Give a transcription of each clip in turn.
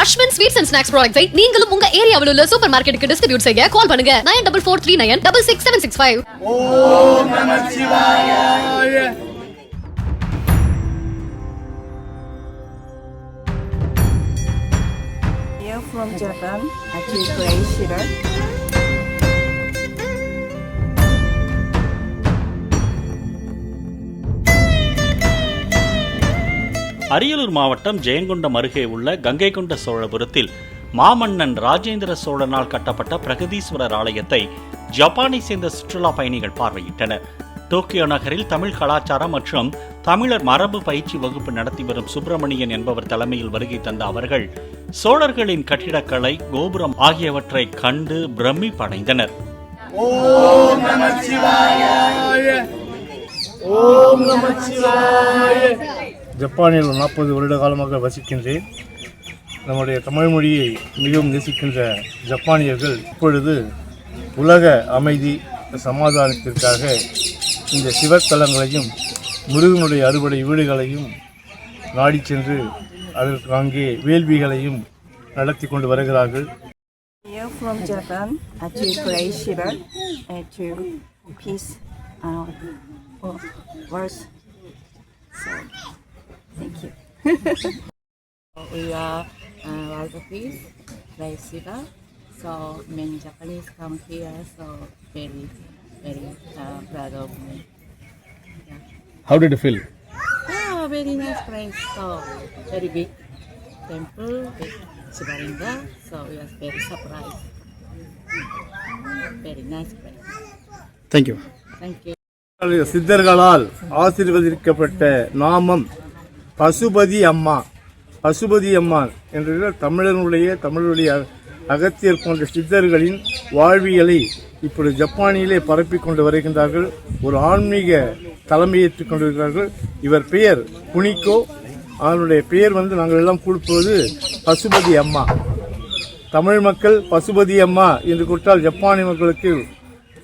Ashwin sweets and snacks ப்ராடக்ட்ஸை நீங்களும் உங்க ஏரியாவில் உள்ள சூப்பர் மார்க்கெட்டுக்கு டிஸ்ட்ரிபியூட் செய்ய கால் பண்ணுங்க 9443966765. ஓம் நமச்சிவாய. Here from Japan, actually Croatia. Ariyalur மாவட்டம் ஜெயங்கொண்டம் அருகே உள்ள கங்கை கொண்ட சோழபுரத்தில் மாமன்னன் ராஜேந்திர சோழனால் கட்டப்பட்ட பிரகதீஸ்வரர் ஆலயத்தை ஜப்பானை சேர்ந்த சுற்றுலா பயணிகள் பார்வையிட்டனர். டோக்கியோ நகரில் தமிழ் கலாச்சாரம் மற்றும் தமிழர் மரபு பயிற்சி வகுப்பு நடத்தி வரும் சுப்பிரமணியன் என்பவர் தலைமையில் வருகை தந்த அவர்கள் சோழர்களின் கட்டிடக்கலை, கோபுரம் ஆகியவற்றை கண்டு பிரமிப்படைந்தனர். ஓம் நமச்சிவாய. ஓம் நமச்சிவாய. ஜப்பானில் 40 வருட காலமாக வசிக்கின்றேன். நம்முடைய தமிழ் மொழியை மிகவும் நேசிக்கின்ற ஜப்பானியர்கள் இப்பொழுது உலக அமைதி சமாதானத்திற்காக இந்த சிவத்தலங்களையும் முருகனுடைய அறுபடை வீடுகளையும் நாடி சென்று அதற்கு அங்கே வேள்விகளையும் நடத்தி கொண்டு வருகிறார்கள். Here from Japan, actually Croatia, to peace words. So, thank you. We are World Peace, Croatia. So many Japanese come here, so very proud of me. Yeah. How did you feel? Oh, very nice place. So very big temple with Shivalinga. So we are very surprised. Very nice place. Thank you. Thank you. சித்தர்களால் ஆசீர்வதிக்கப்பட்ட நாமம் பசுபதி அம்மா. பசுபதி அம்மான் என்ற தமிழருடைய அகத்தியர் போன்ற சித்தர்களின் வாழ்வியலை இப்பொழுது ஜப்பானிலே பரப்பிக் கொண்டு வருகின்றார்கள். ஒரு ஆன்மீக தலைமையேற்றுக் கொண்டிருக்கிறார்கள். இவர் பெயர் குனிக்கோ. அவருடைய பெயர் நாங்கள் எல்லாம் கொடுப்பது பசுபதி அம்மா. தமிழ் மக்கள் பசுபதி அம்மா என்று கூட்டால் ஜப்பானிய மக்களுக்கு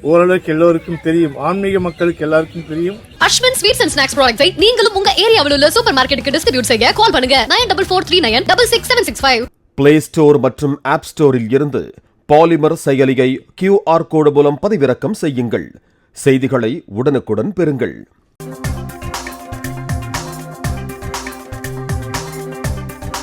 ஓரளவுக்கு எல்லோருக்கும் தெரியும். ஆன்மீக மக்களுக்கு எல்லாருக்கும் தெரியும். அஸ்வின் ஸ்வீட்ஸ் அண்ட் ஸ்நாக்ஸ் ப்ராடக்ட்ஸை நீங்களும் உங்க ஏரியாவில் உள்ள சூப்பர் மார்க்கெட்டுக்கு டிஸ்ட்ரிபியூட் செய்ய கால் பண்ணுங்க 9443966765. பிளே ஸ்டோர் மற்றும் ஆப் ஸ்டோரில் இருந்து பாலிமர் செயலியை QR கோடு மூலம் பதிவிறக்கம் செய்யுங்கள். செய்திகளை உடனுக்குடன் பெறுங்கள்.